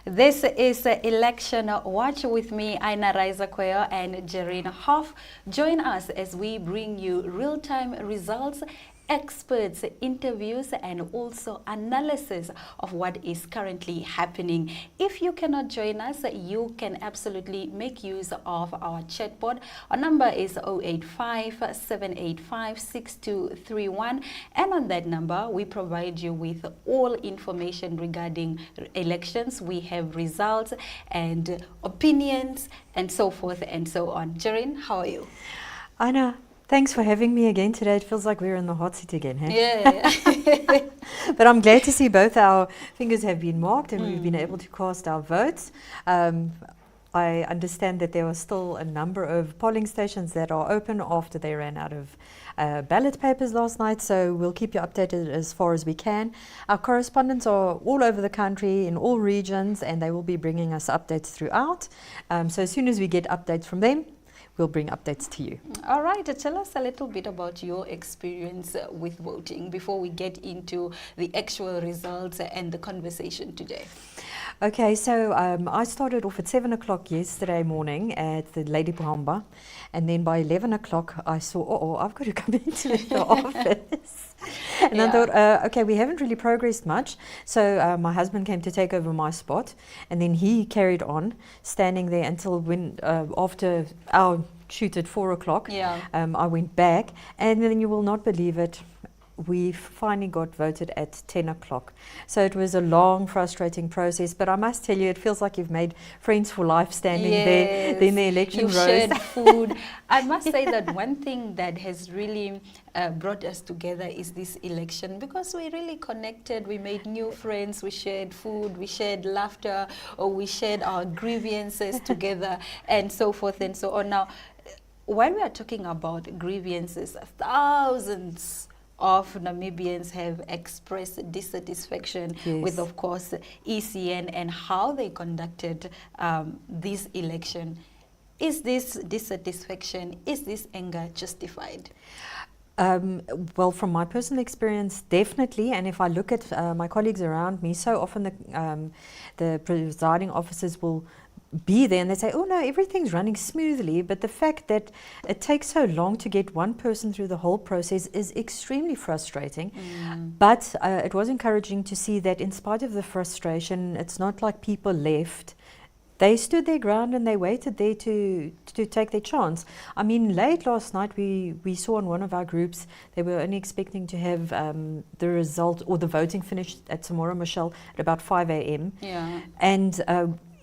This is Election Watch with me, Aina Raisa Kweo and Jerina Hoff. Join us as we bring you real-time results, experts, interviews, and also analysis of what is currently happening. If you cannot join us, you can absolutely make use of our chatbot. Our number is 085-785-6231, and on that number we provide you with all information regarding elections. We have results and opinions and so forth and so on. Jerin, how are you? Anna, thanks for having me again today. It feels like we're in the hot seat again, hey? Yeah. But I'm glad to see both our fingers have been marked and we've been able to cast our votes. I understand that there are still a number of polling stations that are open after they ran out of ballot papers last night, so we'll keep you updated as far as we can. Our correspondents are all over the country in all regions, and they will be bringing us updates throughout. So as soon as we get updates from them, we'll bring updates to you. All right, tell us a little bit about your experience with voting before we get into the actual results and the conversation today. Okay, so I started off at 7 o'clock yesterday morning at the Lady Buhamba, and then by 11 o'clock I saw, I've got to come into the office. And I thought, okay, we haven't really progressed much. So my husband came to take over my spot, and then he carried on standing there until when after our shoot at 4 o'clock. I went back, and then you will not believe it, we finally got voted at 10 o'clock. So it was a long, frustrating process, but I must tell you, it feels like you've made friends for life standing there in the election rows. Shared food. I must say that one thing that has really brought us together is this election, because we really connected, we made new friends, we shared food, we shared laughter, or we shared our grievances together, and so forth and so on. Now, when we are talking about grievances, thousands of Namibians have expressed dissatisfaction with, of course, ECN and how they conducted this election. Is this dissatisfaction, is this anger justified? Well, from my personal experience, definitely. And if I look at my colleagues around me, so often the presiding officers will be there and they say, oh no, everything's running smoothly, but the fact that it takes so long to get one person through the whole process is extremely frustrating. But it was encouraging to see that in spite of the frustration, it's not like people left. They stood their ground and they waited there to take their chance. I mean, late last night we saw in one of our groups, they were only expecting to have the result or the voting finished at Samora Machel at about 5 a.m. And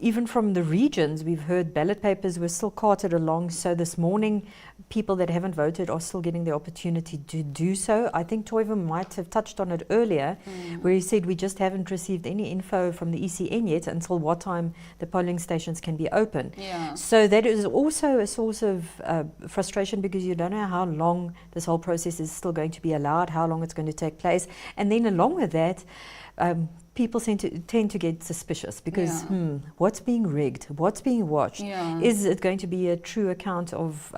even from the regions, we've heard ballot papers were still carted along. So this morning, people that haven't voted are still getting the opportunity to do so. I think Toivo might have touched on it earlier, where he said we just haven't received any info from the ECN yet until what time the polling stations can be open. So that is also a source of frustration, because you don't know how long this whole process is still going to be allowed, how long it's going to take place. And then along with that, people tend to get suspicious, because what's being rigged? What's being watched? Is it going to be a true account of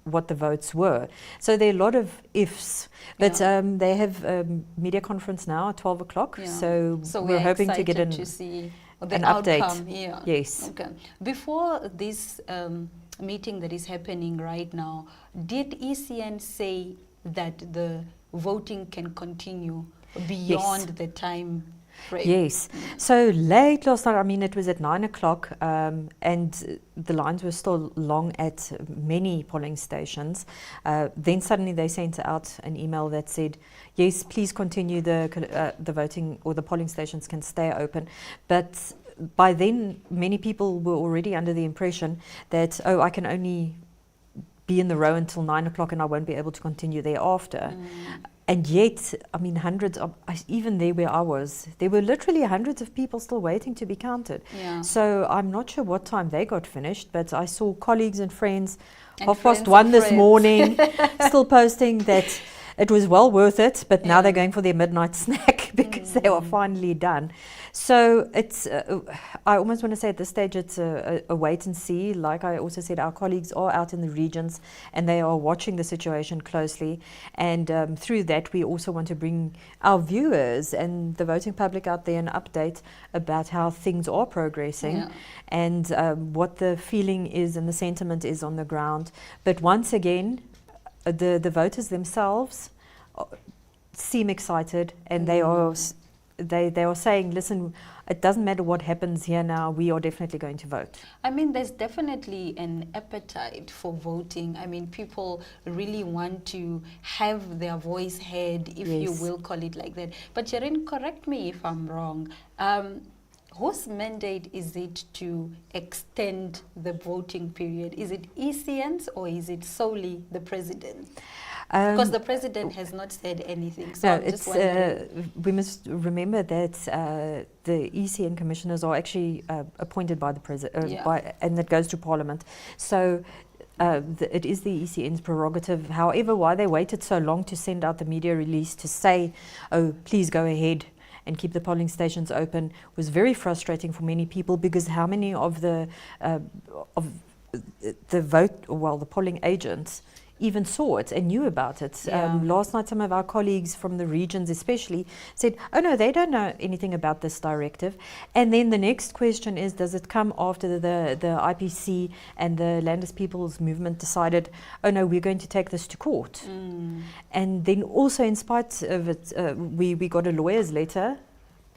what the votes were? So there are a lot of ifs, but they have a media conference now at 12 o'clock. So we're hoping to get to see the an outcome. update. Yes. Okay. Before this meeting that is happening right now, did ECN say that the voting can continue beyond the time frame? Yes. So late last night, I mean, it was at 9 o'clock, and the lines were still long at many polling stations. Then suddenly they sent out an email that said, yes, please continue, the voting or the polling stations can stay open. But by then, many people were already under the impression that, oh, I can only be in the row until 9 o'clock and I won't be able to continue thereafter. And yet, I mean, hundreds of, even there where I was, there were literally hundreds of people still waiting to be counted. So I'm not sure what time they got finished, but I saw colleagues and friends, 1:30 this morning, still posting that it was well worth it, but now they're going for their midnight snack because they are finally done. So it's, I almost want to say at this stage it's a wait and see. Like I also said, our colleagues are out in the regions and they are watching the situation closely. And through that, we also want to bring our viewers and the voting public out there an update about how things are progressing and what the feeling is and the sentiment is on the ground. But once again, the voters themselves seem excited, and they are saying, listen, it doesn't matter what happens here now, we are definitely going to vote. I mean, there's definitely an appetite for voting. I mean, people really want to have their voice heard, if you will call it like that. But Jerin, correct me if I'm wrong. Whose mandate is it to extend the voting period? Is it ECN's or is it solely the president? Because the president has not said anything. So no, I'm just wondering. we must remember that the ECN commissioners are actually appointed by the president, and that goes to Parliament. So it is the ECN's prerogative. However, why they waited so long to send out the media release to say, oh, please go ahead and keep the polling stations open was very frustrating for many people, because how many of the polling agents even saw it and knew about it. Last night, some of our colleagues from the regions especially said, oh no, they don't know anything about this directive. And then the next question is, does it come after the IPC and the Landers People's Movement decided, oh no, we're going to take this to court? And then also, in spite of it, we got a lawyer's letter,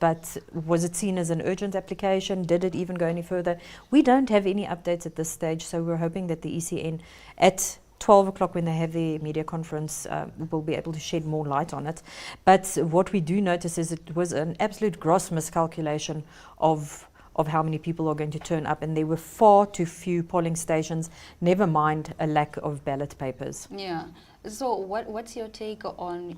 but was it seen as an urgent application? Did it even go any further? We don't have any updates at this stage, so we're hoping that the ECN at 12 o'clock, when they have the media conference, will be able to shed more light on it. But what we do notice is it was an absolute gross miscalculation of how many people are going to turn up, and there were far too few polling stations, never mind a lack of ballot papers. Yeah. So what's your take on,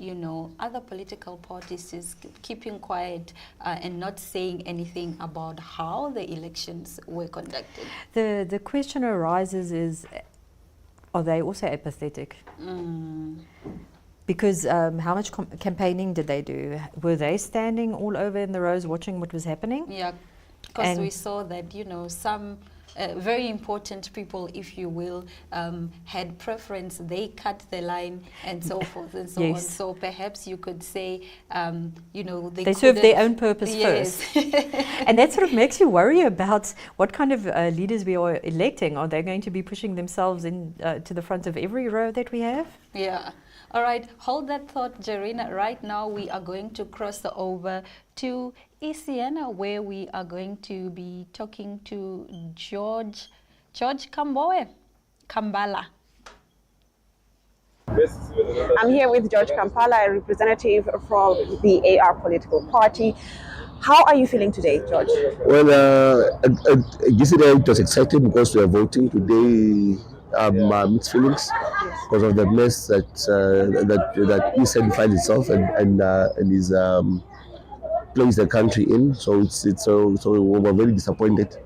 other political parties is keeping quiet and not saying anything about how the elections were conducted? The question arises is, are they also apathetic? Because how much campaigning did they do? Were they standing all over in the rows watching what was happening? Yeah, because we saw that, some very important people, if you will, had preference. They cut the line and so forth and so on. So perhaps you could say, they serve their own purpose first. And that sort of makes you worry about what kind of leaders we are electing. Are they going to be pushing themselves in to the front of every row that we have? Yeah. All right, hold that thought, Jerina. Right now we are going to cross over to ECN, where we are going to be talking to George Kambala. I'm here with George Kampala, a representative from the AR political party. How are you feeling today, George? Well, yesterday it was exciting because we are voting. Today, mixed feelings because of the mess that ECN finds itself and is placed the country in. So so we were very disappointed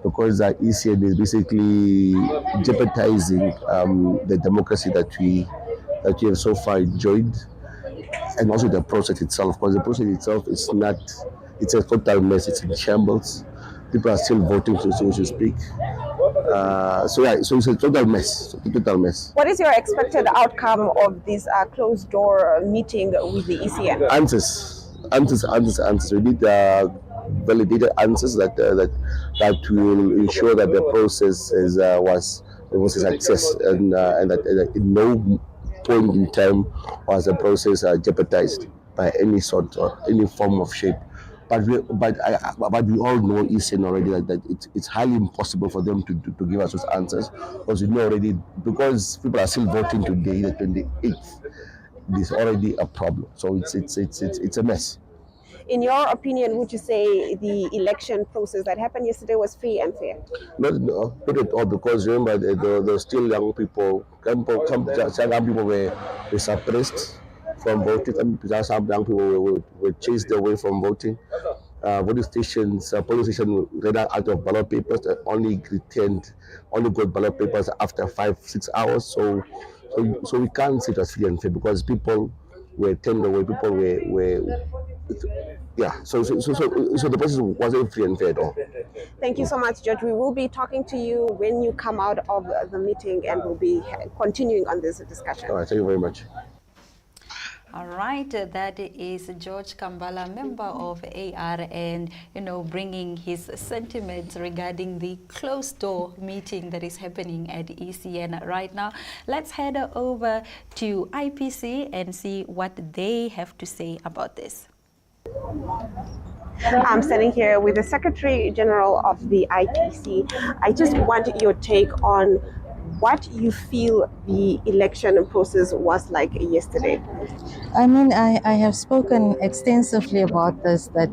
because ECN is basically jeopardizing the democracy that we have so far enjoyed, and also the process itself. Because the process itself is not. It's a total mess. It's in shambles. People are still voting, so to speak. So it's a total mess. What is your expected outcome of this closed door meeting with the ECN? Answers. We need validated answers that will ensure that the process was a success, and that in no point in time was the process jeopardized by any sort or any form of shape. But we all know ECN already that it's highly impossible for them to give us those answers, because we know already, because people are still voting today, the 28th. There's already a problem. So it's a mess. In your opinion, would you say the election process that happened yesterday was free and fair? No, not at all, because remember there were still young people. Some young people were suppressed from voting. Some young people were chased away from voting. Voting stations, polling stations ran out of ballot papers. Only got ballot papers after 5-6 hours. So we can't say it was free and fair, because people were turned away. People were so the process wasn't free and fair at all. Thank you so much, George. We will be talking to you when you come out of the meeting, and we'll be continuing on this discussion. All right, thank you very much. All right, that is George Kambala, member of AR, and bringing his sentiments regarding the closed-door meeting that is happening at ECN right now. Let's head over to IPC and see what they have to say about this. I'm standing here with the Secretary General of the IPC. I just want your take on what you feel the election process was like yesterday. I mean, I have spoken extensively about this, that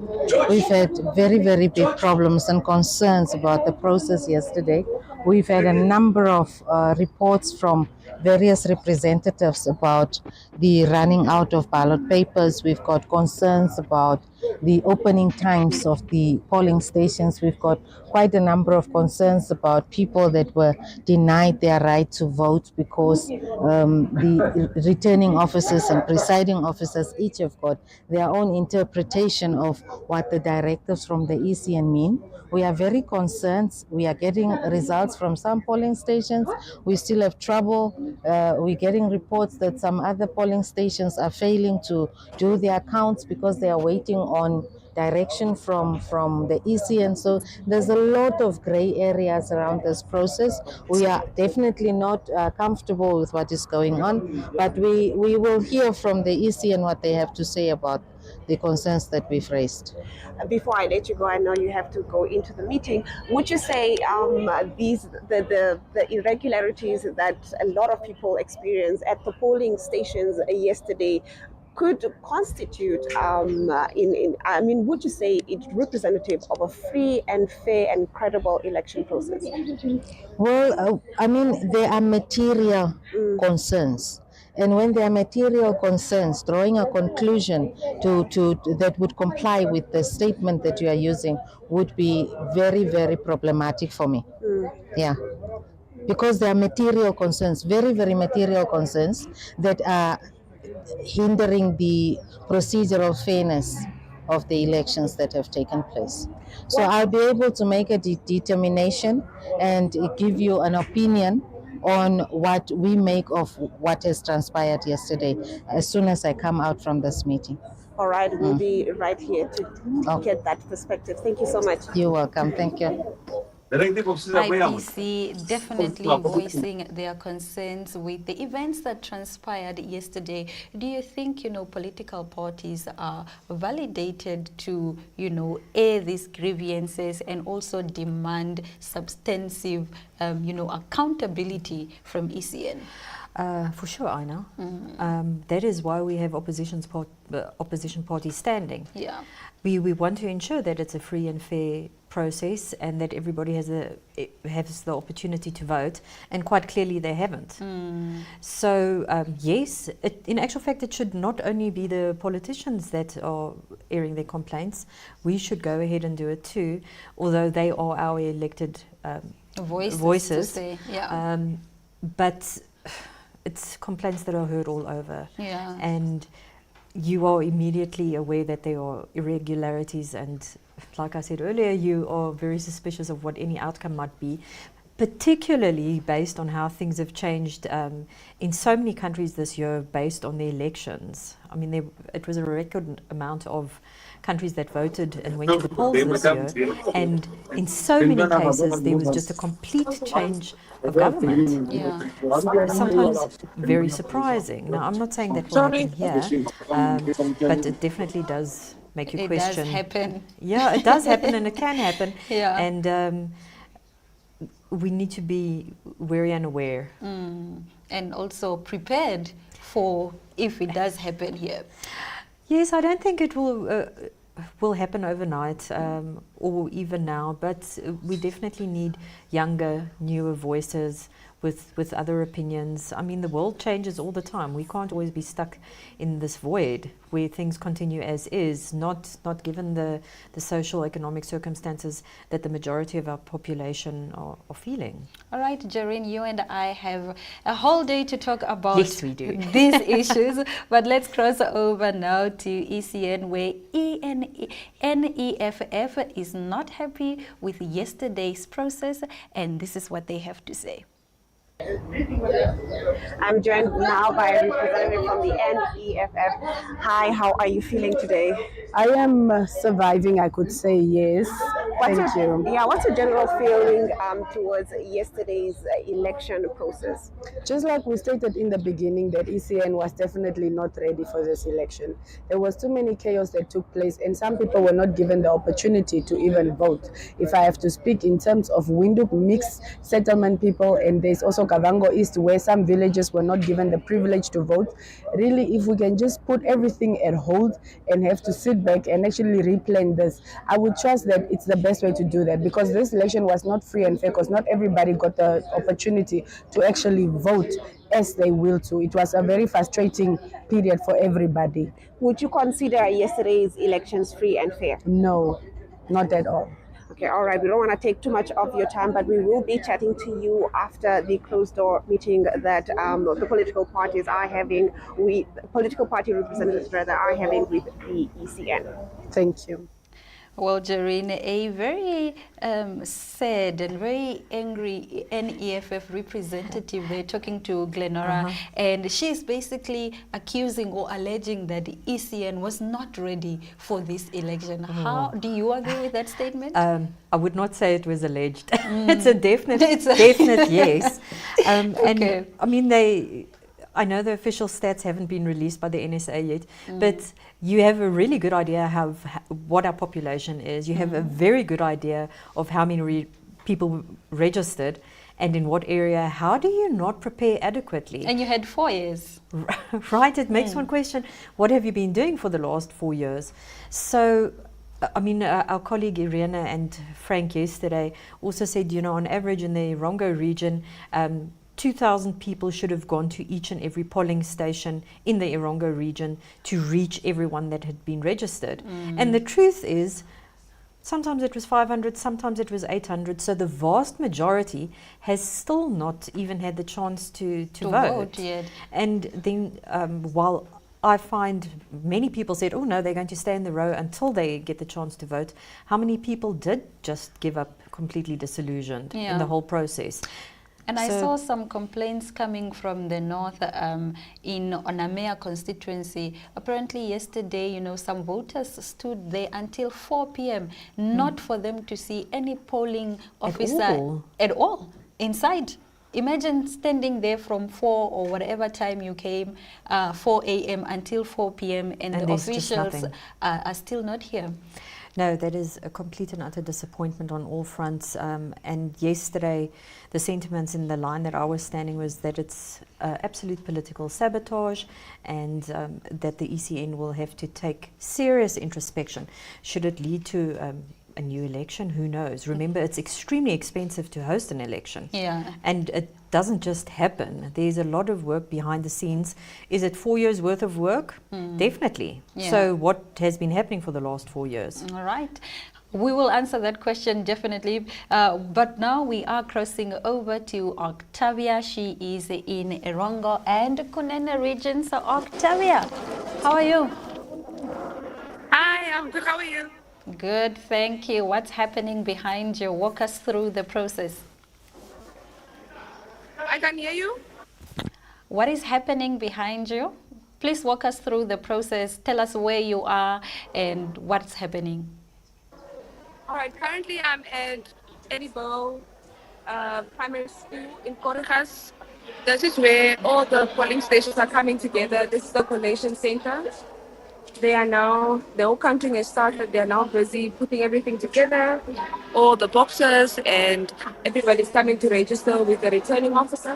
we've had very, very big problems and concerns about the process yesterday. We've had a number of reports from various representatives about the running out of ballot papers. We've got concerns about the opening times of the polling stations. We've got quite a number of concerns about people that were denied their right to vote because the returning officers and presiding officers each have got their own interpretation of what the directives from the ECN mean. We are very concerned. We are getting results from some polling stations. We still have trouble. We're getting reports that some other polling stations are failing to do their counts because they are waiting on direction from the ECN. So there's a lot of gray areas around this process. We are definitely not comfortable with what is going on, but we will hear from the ECN what they have to say about the concerns that we've raised. Before I let you go, I know you have to go into the meeting. Would you say the irregularities that a lot of people experienced at the polling stations yesterday could constitute, would you say it's representative of a free and fair and credible election process? Well, there are material concerns. And when there are material concerns, drawing a conclusion to that would comply with the statement that you are using would be very, very problematic for me. Yeah. Because there are material concerns, very, very material concerns that are hindering the procedural fairness of the elections that have taken place. So I'll be able to make a determination and give you an opinion on what we make of what has transpired yesterday as soon as I come out from this meeting. All right, we'll be right here to get that perspective. Thank you so much. You're welcome. Thank you. IPC definitely voicing their concerns with the events that transpired yesterday. Do you think, political parties are validated to, air these grievances and also demand substantive, accountability from ECN? For sure, Aina. That is why we have opposition parties standing. Yeah. We want to ensure that it's a free and fair process and that everybody has the opportunity to vote, and quite clearly they haven't. So yes, in actual fact it should not only be the politicians that are airing their complaints. We should go ahead and do it too, although they are our elected voices. To say, yeah. But it's complaints that are heard all over. Yeah. And you are immediately aware that there are irregularities, and like I said earlier, you are very suspicious of what any outcome might be, particularly based on how things have changed in so many countries this year based on the elections. I mean, it was a record amount of countries that voted and went to the polls this year, and in so many cases there was just a complete change of government. Yeah. Sometimes very surprising. Now, I'm not saying that will happen here, but it definitely does make you question. It does happen. Yeah, it does happen, and it can happen. Yeah. And we need to be wary and aware. And also prepared for if it does happen here. Yes, I don't think it will happen overnight or even now, but we definitely need younger, newer voices with other opinions. I mean, the world changes all the time. We can't always be stuck in this void where things continue as is, not given the social economic circumstances that the majority of our population are feeling. All right, Jareen, you and I have a whole day to talk about Yes, we do. these issues, but let's cross over now to ECN, where NEFF is not happy with yesterday's process, and this is what they have to say. I'm joined now by a representative from the NEFF. Hi, how are you feeling today? I am surviving, I could say, yes. Thank you. Yeah, what's your general feeling towards yesterday's election process? Just like we stated in the beginning, that ECN was definitely not ready for this election. There was too many chaos that took place, and some people were not given the opportunity to even vote. If I have to speak in terms of Windhoek mixed settlement people, and there's also Kavango East, where some villages were not given the privilege to vote. Really, if we can just put everything at hold and have to sit back and actually replan this, I would trust that it's the best way to do that, because this election was not free and fair, because not everybody got the opportunity to actually vote as they will to. It was a very frustrating period for everybody. Would you consider yesterday's elections free and fair? No, not at all. Okay, all right. We don't want to take too much of your time, but we will be chatting to you after the closed door meeting that the political parties are having, political party representatives rather, are having with the ECN. Thank you. Well, Jareen, a very sad and very angry NEFF representative there talking to Glenora, and she's basically accusing or alleging that the ECN was not ready for this election. How do you agree with that statement? I would not say it was alleged. It's a definite yes. Okay. And I mean, I know the official stats haven't been released by the NSA yet, but you have a really good idea what our population is. You have a very good idea of how many people registered and in what area. How do you not prepare adequately? And you had 4 years. Right, it makes one question, what have you been doing for the last 4 years? So, I mean, our colleague Irene and Frank yesterday also said, you know, on average in the Erongo region, 2,000 people should have gone to each and every polling station in the Erongo region to reach everyone that had been registered. And the truth is, sometimes it was 500, sometimes it was 800. So the vast majority has still not even had the chance to vote yet. And then while I find many people said, oh no, they're going to stay in the row until they get the chance to vote, how many people did just give up completely disillusioned in the whole process? And I saw some complaints coming from the north in Onamea constituency. Apparently yesterday, you know, some voters stood there until 4 p.m. not for them to see any polling officer at all inside. Imagine standing there from 4 or whatever time you came, 4 a.m. until 4 p.m. and the officials are still not here. No, that is a complete and utter disappointment on all fronts. And yesterday, the sentiments in the line that I was standing was that it's absolute political sabotage, and that the ECN will have to take serious introspection. Should it lead to a new election? Who knows? Remember, it's extremely expensive to host an election. Yeah. And it doesn't just happen. There's a lot of work behind the scenes. Is it 4 years worth of work? Definitely. Yeah. So what has been happening for the last 4 years? All right. We will answer that question definitely. But now we are crossing over to Octavia. She is in Erongo and Kunene region. So Octavia, how are you? Hi, I'm good. How are you? Good, thank you. What's happening behind you? Walk us through the process. I can hear you. What is happening behind you? Please walk us through the process. Tell us where you are and what's happening. All right, currently I'm at Edibo Primary School in Korigas. This is where all the polling stations are coming together. This is the collation center. The whole counting has started. They are now busy putting everything together, all the boxes, and everybody's coming to register with the returning officer.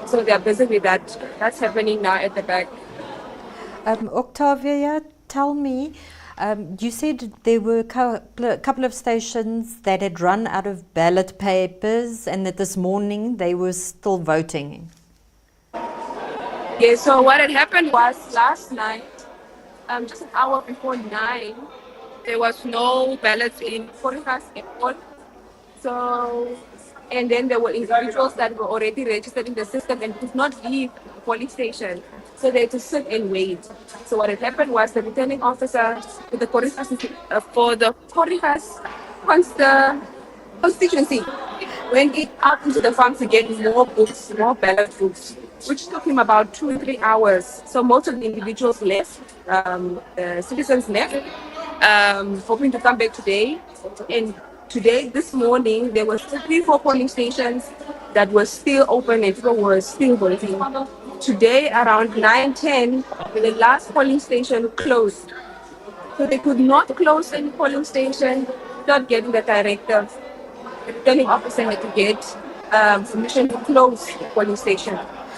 So they are busy with that. That's happening now at the back. Octavia, tell me, You said there were a couple of stations that had run out of ballot papers and that this morning they were still voting. Yeah, so what had happened was last night, just an hour before 9, there was no ballots in Forecast at all. So, and then there were individuals that were already registered in the system and could not leave the polling station. So they had to sit and wait. So what had happened was the returning officer for the Coricas constituency went out into the farm to get more books, more ballot books, which took him about 2 or 3 hours. So most of the individuals left, the citizens left, hoping to come back today. And today, this morning, there were 3, 4 polling stations that were still open and people were still voting. Today, around 9:10, the last polling station closed. So they could not close any polling station without getting the directive. The returning officer had to get permission to close the polling station,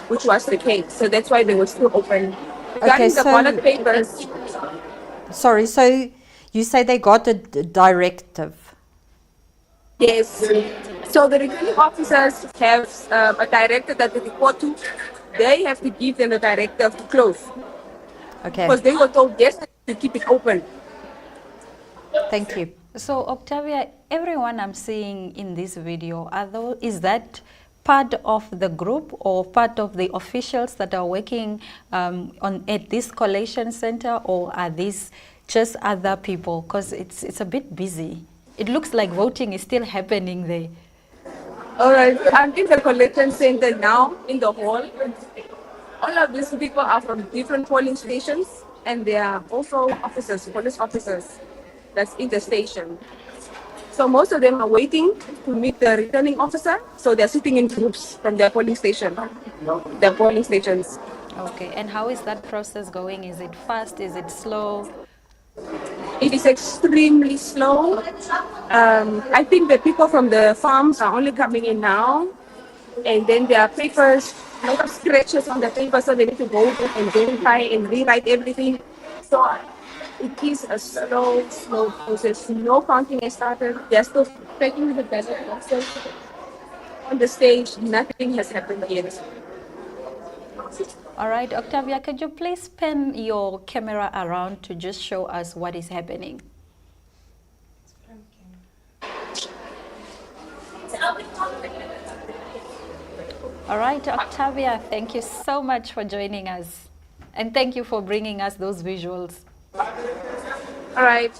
which was the case. So that's why they were still open. Regarding the ballot papers, Sorry, so you say they got a directive. yes. So the returning officers have a directive that they report to. They have to give them the directive to close Okay, because they were told yesterday to keep it open. thank you. So Octavia, everyone I'm seeing in this video, is that part of the group or part of the officials that are working at this collation center, or are these just other people? Because it's a bit busy. It looks like voting is still happening there. All right, I'm in the collection center now in the hall. All of these people are from different polling stations, and they are also officers, police officers that's in the station. So most of them are waiting to meet the returning officer. So they're sitting in groups from their polling station, their polling stations. Okay, and how is that process going? Is it fast? Is it slow? It is extremely slow. I think the people from the farms are only coming in now, and then there are papers, a lot of scratches on the paper, so they need to go and verify and rewrite everything. So it is a slow process. No counting has started. They're still packing the ballot boxes on the stage. Nothing has happened yet. All right, Octavia, could you please pan your camera around to just show us what is happening? All right, Octavia, thank you so much for joining us. And thank you for bringing us those visuals. All right.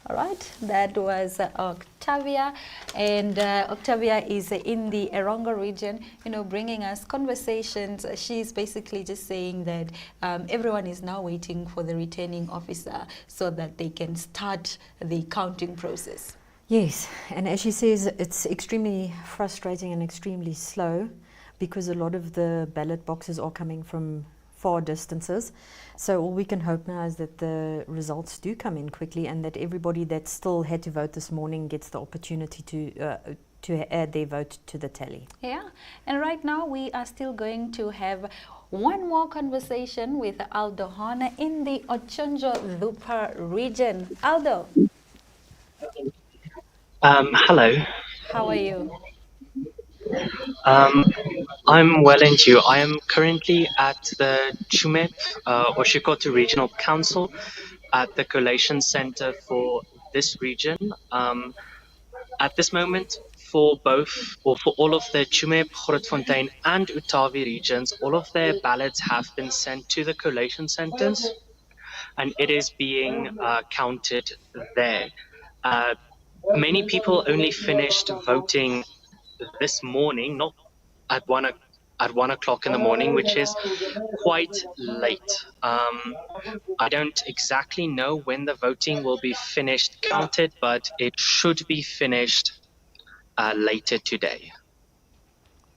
All right, that was Octavia, and Octavia is in the Erongo region, bringing us conversations. She's basically just saying that everyone is now waiting for the returning officer so that they can start the counting process. Yes, and as she says, it's extremely frustrating and extremely slow because a lot of the ballot boxes are coming from far distances. So all we can hope now is that the results do come in quickly and that everybody that still had to vote this morning gets the opportunity to add their vote to the tally. Yeah, and right now we are still going to have one more conversation with Aldo Horner in the Ochonjo Lupa region. Aldo. Hello. How are you? I'm well, and you? I am currently at the Chumep Oshikoto Regional Council at the Collation Center for this region. At this moment, for all of the Chumep, Grootfontein, and Utavi regions, all of their ballots have been sent to the collation centers, and it is being counted there. Many people only finished voting this morning, not at 1 o'clock in the morning, which is quite late. I don't exactly know when the voting will be finished counted, but it should be finished later today.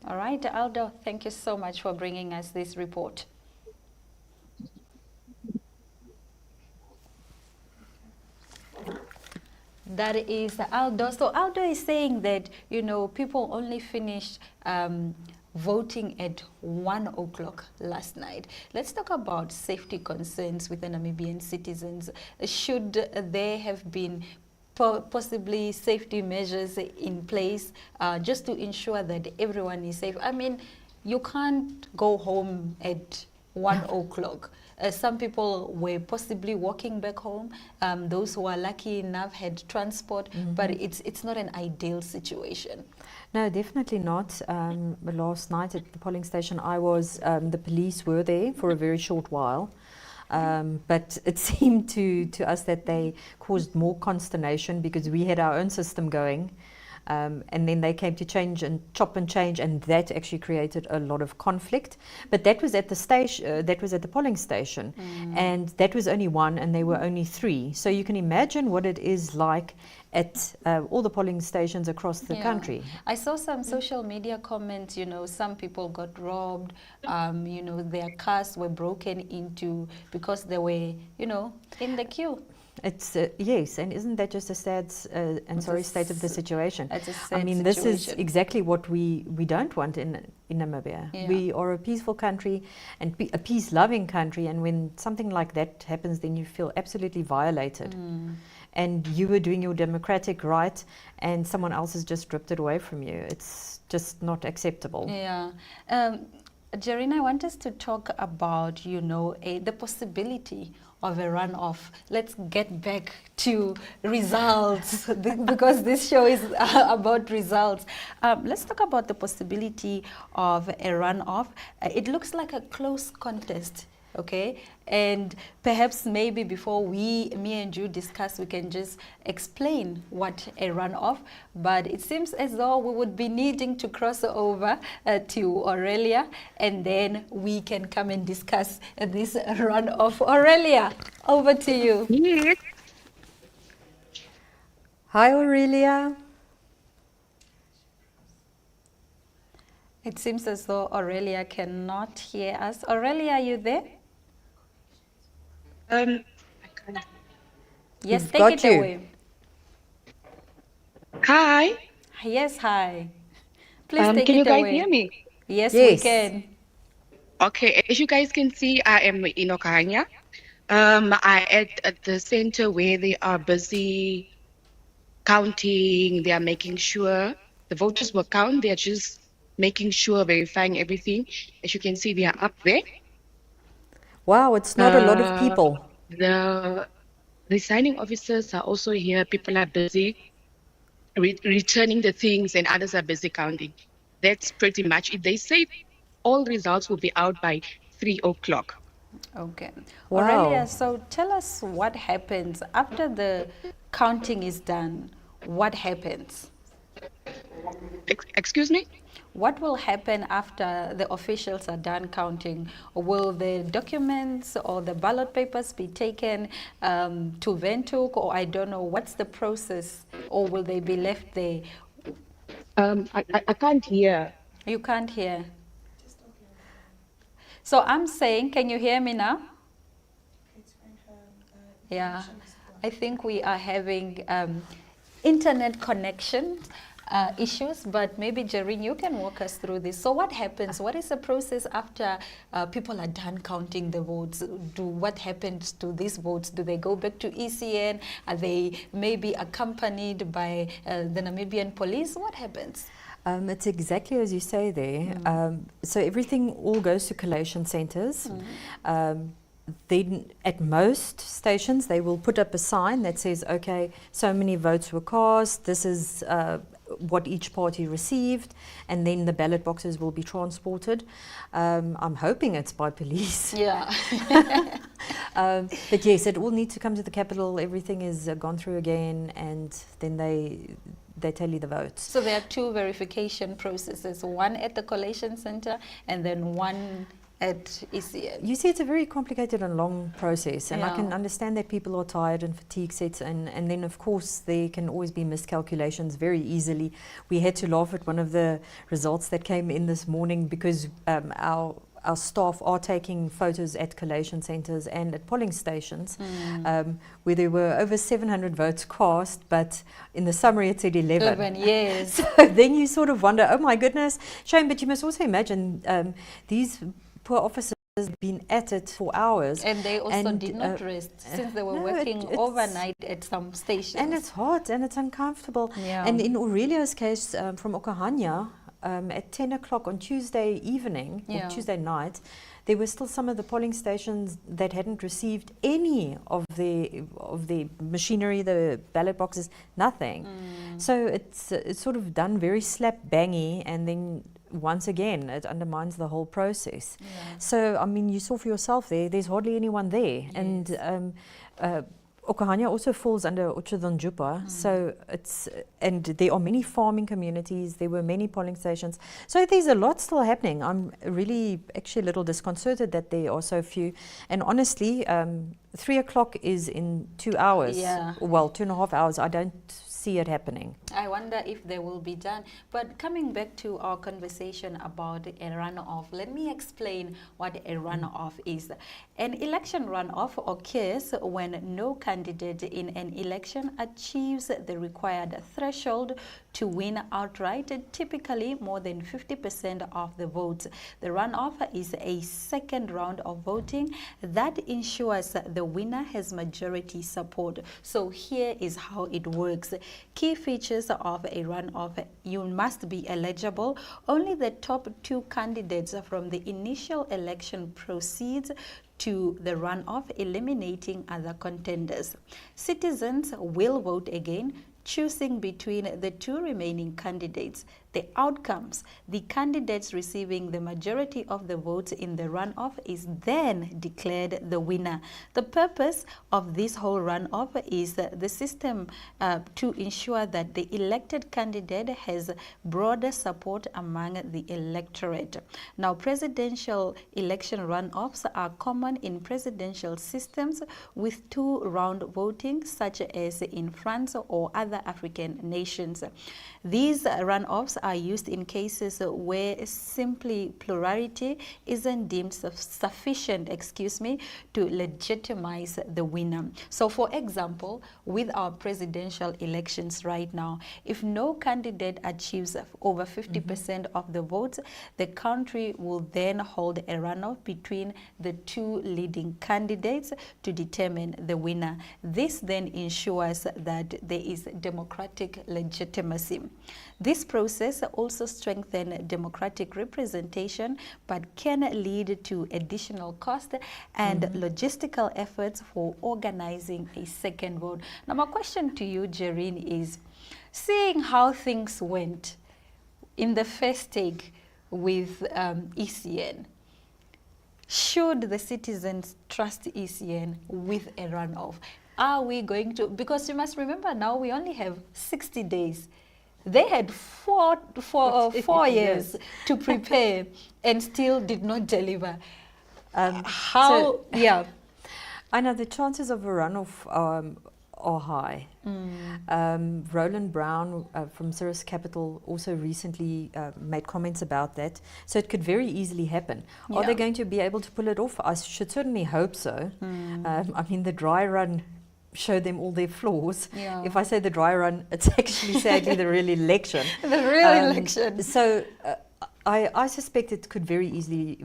All right, Aldo, thank you so much for bringing us this report. That is Aldo. So Aldo is saying that, people only finished voting at 1 o'clock last night. Let's talk about safety concerns with the Namibian citizens. Should there have been possibly safety measures in place just to ensure that everyone is safe? I mean, you can't go home at 1 o'clock. Some people were possibly walking back home. Those who are lucky enough had transport, but it's not an ideal situation. No, definitely not. Last night at the polling station, the police were there for a very short while. But it seemed to us that they caused more consternation because we had our own system going. And then they came to change and chop and change, and that actually created a lot of conflict. But that was at the station, that was at the polling station, and that was only one, and there were only 3. So you can imagine what it is like at all the polling stations across the country. I saw some social media comments, you know, some people got robbed, you know, their cars were broken into because they were, you know, in the queue. It's yes, and isn't that just a sad and sorry state of the situation? It's a sad I mean, situation. this is exactly what we don't want in Namibia. Yeah. We are a peaceful country and a peace-loving country, and when something like that happens, then you feel absolutely violated. And you were doing your democratic right, and someone else has just stripped it away from you. It's just not acceptable. Yeah. Jarina, I want us to talk about, you know, the possibility of a runoff. Let's get back to results because this show is about results. Let's talk about the possibility of a runoff. It looks like a close contest. Okay, and perhaps maybe before me and you discuss, we can just explain what a runoff. But it seems as though we would be needing to cross over to Aurelia, and then we can come and discuss this runoff. Aurelia, over to you. Yes. Hi, Aurelia. It seems as though Aurelia cannot hear us. Aurelia, are you there? I can't. Yes, We've take got it you. away. Hi. Yes, hi. Please take Can it you guys away. hear me? Yes, Yes. we can. Okay, as you guys can see, I am in Okanya. I at the center where they are busy counting. They are making sure the voters will count. They are just making sure, verifying everything. As you can see, they are up there. Wow, it's not a lot of people. The resigning officers are also here. People are busy returning the things, and others are busy counting. That's pretty much it. They say all results will be out by 3 o'clock. Okay. Wow. Aurelia, so tell us what happens after the counting is done. What happens? Excuse me? What will happen after the officials are done counting? Will the documents or the ballot papers be taken to Windhoek, or I don't know, what's the process, or will they be left there? I can't hear. You can't hear. So I'm saying, can you hear me now? Yeah, I think we are having internet connection issues, but maybe Jareen, you can walk us through this. So what happens? What is the process after people are done counting the votes? What happens to these votes? Do they go back to ECN? Are they maybe accompanied by the Namibian police? What happens? It's exactly as you say there. So everything all goes to collation centres. Then at most stations they will put up a sign that says, okay, so many votes were cast, this is what each party received, and then the ballot boxes will be transported. I'm hoping it's by police. Yeah. But yes, it all needs to come to the capital. Everything is gone through again, and then they tally the votes. So there are 2 verification processes, one at the collation center and then one at ECN. You see, it's a very complicated and long process, and I Yeah. can understand that people are tired and fatigue sets, and then of course there can always be miscalculations very easily. We had to laugh at one of the results that came in this morning because our our staff are taking photos at collation centres and at polling stations, where there were over 700 votes cast, but in the summary it said 11. 11, yes. So then you sort of wonder, oh my goodness, shame. But you must also imagine these poor officers have been at it for hours. And they also did not rest, since they were working overnight at some stations. And it's hot and it's uncomfortable. Yeah. And in Aurelio's case, from Okahanya, at 10 o'clock on Tuesday evening, or Tuesday night, there were still some of the polling stations that hadn't received any of the machinery, the ballot boxes, nothing. So it's sort of done very slap-bangy, and then once again, it undermines the whole process. Yeah. So, I mean, you saw for yourself there's hardly anyone there. Yes. And Okahanya also falls under Otjozondjupa, so and there are many farming communities, there were many polling stations, so there's a lot still happening. I'm really actually a little disconcerted that there are so few, and honestly, 3 o'clock is in 2 hours, well, 2.5 hours. I don't see it happening. I wonder if they will be done. But coming back to our conversation about a runoff, let me explain what a runoff is. An election runoff occurs when no candidate in an election achieves the required threshold to win outright, typically more than 50% of the votes. The runoff is a second round of voting that ensures the winner has majority support. So here is how it works. Key features of a runoff: you must be eligible. Only the top 2 candidates from the initial election proceeds to the runoff, eliminating other contenders. Citizens will vote again, choosing between the 2 remaining candidates. The outcomes: the candidates receiving the majority of the votes in the runoff is then declared the winner. The purpose of this whole runoff is the system to ensure that the elected candidate has broader support among the electorate. Now, presidential election runoffs are common in presidential systems with 2-round voting, such as in France or other African nations. These runoffs are used in cases where simply plurality isn't deemed sufficient, to legitimize the winner. So, for example, with our presidential elections right now, if no candidate achieves over 50% of the votes, the country will then hold a runoff between the 2 leading candidates to determine the winner. This then ensures that there is democratic legitimacy. This process also strengthens democratic representation, but can lead to additional cost and logistical efforts for organizing a second vote. Now, my question to you, Jereen, is seeing how things went in the first take with ECN, should the citizens trust ECN with a runoff? Are we going to, because you must remember now we only have 60 days. They had four years to prepare and still did not deliver. I know the chances of a runoff are high. Roland Brown from Cirrus Capital also recently made comments about that. So it could very easily happen. Yeah. Are they going to be able to pull it off? I should certainly hope so. I mean, the dry run showed them all their flaws. Yeah. If I say the dry run, it's actually sadly the real election. The real election. So I suspect it could very easily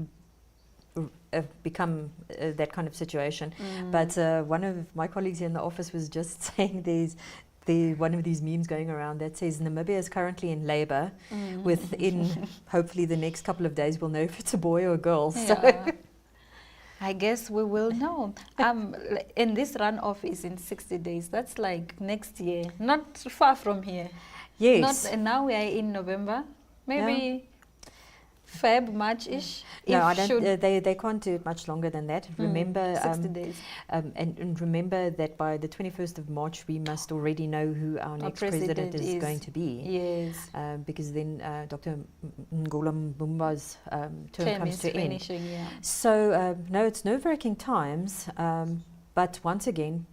become that kind of situation. But one of my colleagues here in the office was just saying there's one of these memes going around that says Namibia is currently in labor. Within hopefully the next couple of days we'll know if it's a boy or a girl. Yeah. So I guess we will know. And this runoff is in 60 days. That's like next year, not far from here. Yes. And now we are in November, maybe Feb, March-ish. No, I don't. They can't do it much longer than that. Remember, 60 days. And remember that by the 21st of March, we must already know who our next president is going to be. Yes. Because then Dr. Ngola Mbumba's term comes to end. Yeah. So no, it's nerve-wracking times. But once again,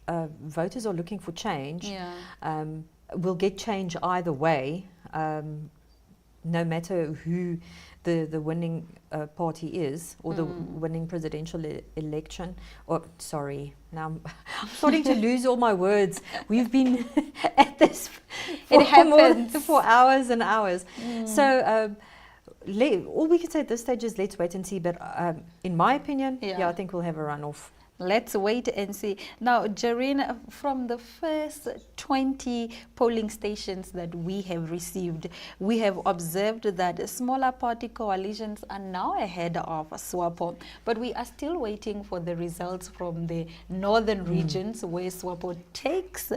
voters are looking for change. Yeah. We'll get change either way. no matter who the winning party is, or the winning presidential election, or sorry, now I'm starting to lose all my words. We've been at this for hours and hours. So all we can say at this stage is let's wait and see. But in my opinion, I think we'll have a runoff. Let's wait and see. Now, Jareen, from the first 20 polling stations that we have received, we have observed that smaller party coalitions are now ahead of SWAPO. But we are still waiting for the results from the northern regions where SWAPO takes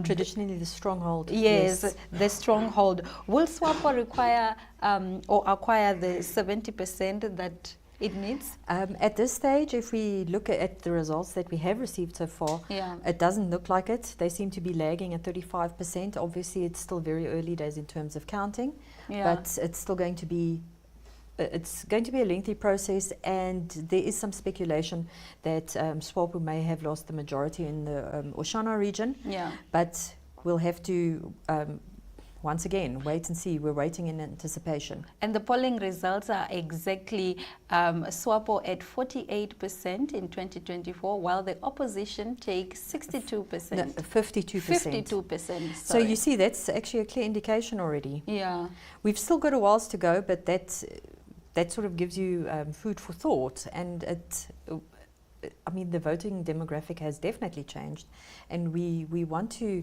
traditionally the stronghold. Yes, the stronghold. Will SWAPO require or acquire the 70% that it needs? At this stage, if we look at the results that we have received so far, it doesn't look like it. They seem to be lagging at 35%. Obviously, it's still very early days in terms of counting, but it's still going to be a lengthy process, and there is some speculation that SWAPO may have lost the majority in the Oshana region. But we'll have to once again, wait and see. We're waiting in anticipation. And the polling results are exactly SWAPO at 48% in 2024, while the opposition takes 62%. No, 52%. 52%. So you see, that's actually a clear indication already. Yeah. We've still got a while to go, but that sort of gives you food for thought. And I mean, the voting demographic has definitely changed, and we want to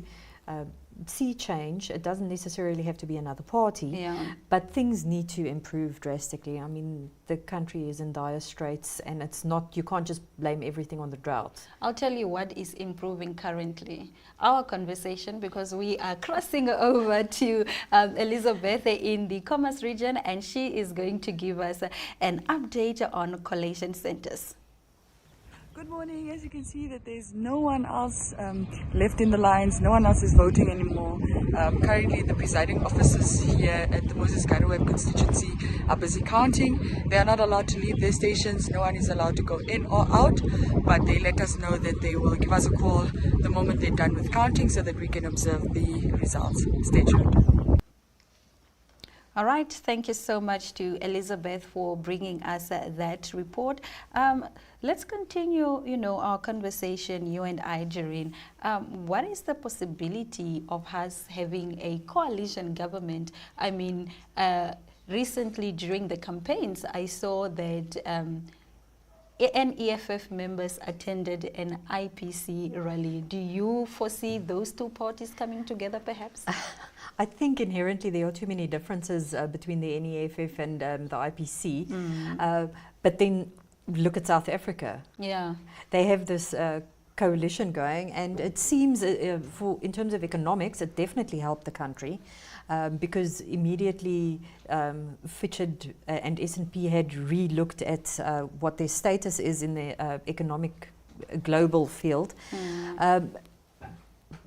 see change. It doesn't necessarily have to be another party, but things need to improve drastically. I mean, the country is in dire straits, and it's not, you can't just blame everything on the drought. I'll tell you what is improving currently. Our conversation, because we are crossing over to Elizabeth in the Commerce region, and she is going to give us an update on collation centers. Good morning. As you can see, that there's no one else left in the lines. No one else is voting anymore. Currently, the presiding officers here at the Moses Kairouweb constituency are busy counting. They are not allowed to leave their stations. No one is allowed to go in or out, but they let us know that they will give us a call the moment they're done with counting so that we can observe the results. Stay tuned. All right, thank you so much to Elizabeth for bringing us that report. Let's continue, our conversation, you and I, Jareen. What is the possibility of us having a coalition government? I mean, recently during the campaigns, I saw that NEFF members attended an IPC rally. Do you foresee those two parties coming together, perhaps? I think inherently there are too many differences between the NEFF and the IPC. But then look at South Africa. Yeah. They have this coalition going, and it seems, in terms of economics, it definitely helped the country. Because immediately Fitch and S&P had re-looked at what their status is in the economic global field.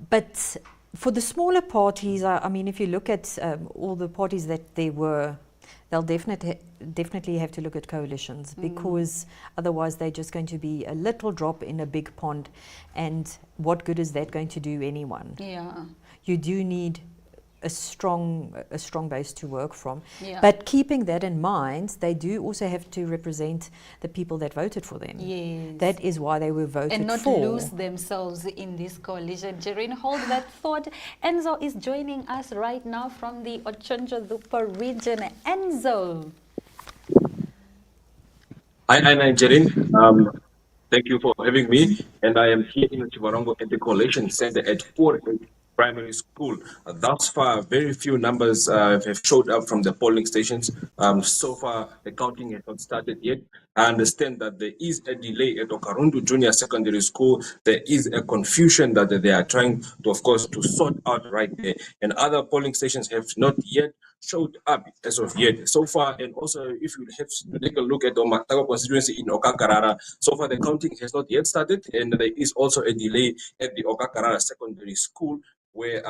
But for the smaller parties, I mean, if you look at all the parties that there were, they'll definitely have to look at coalitions, because otherwise they're just going to be a little drop in a big pond. And what good is that going to do anyone? Yeah. You do need a strong base to work from. Yeah. But keeping that in mind, they do also have to represent the people that voted for them. Yes. That is why they were voted for. And not lose themselves in this coalition. Jareen, hold that thought. Enzo is joining us right now from the Ochonjo-Dupa region. Enzo. Hi, Jareen. Thank you for having me. And I am here in Chivarongo at the Collation Center at 4 Primary School. Thus far, very few numbers have showed up from the polling stations. So far, the counting has not started yet. I understand that there is a delay at Okarundu Junior Secondary School. There is a confusion that they are trying to, of course, to sort out right there. And other polling stations have not yet showed up as of yet. So far, and also if you have to take a look at the Matako constituency in Okakarara, so far the counting has not yet started, and there is also a delay at the Okakarara Secondary School. where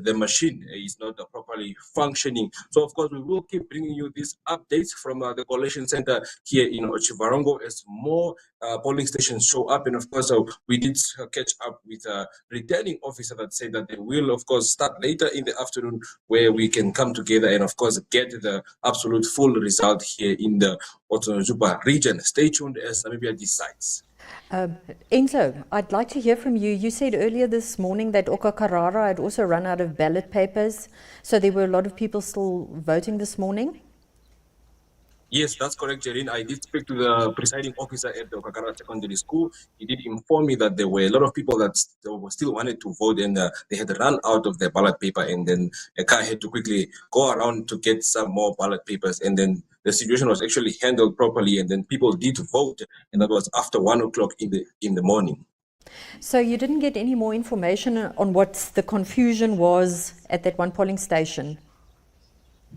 the machine is not properly functioning. So of course we will keep bringing you these updates from the collation center here in Chivarongo as more polling stations show up. And of course we did catch up with a returning officer that said that they will of course start later in the afternoon, where we can come together and of course get the absolute full result here in the Otonozupa region. Stay tuned as Namibia decides. Enzo, I'd like to hear from you. You said earlier this morning that Okakarara had also run out of ballot papers, so there were a lot of people still voting this morning? Yes, that's correct, Jerin. I did speak to the presiding officer at the Okakara Secondary School. He did inform me that there were a lot of people that still wanted to vote, and they had run out of their ballot paper, and then a car had to quickly go around to get some more ballot papers, and then the situation was actually handled properly, and then people did vote, and that was after 1 o'clock in the morning. So you didn't get any more information on what the confusion was at that one polling station?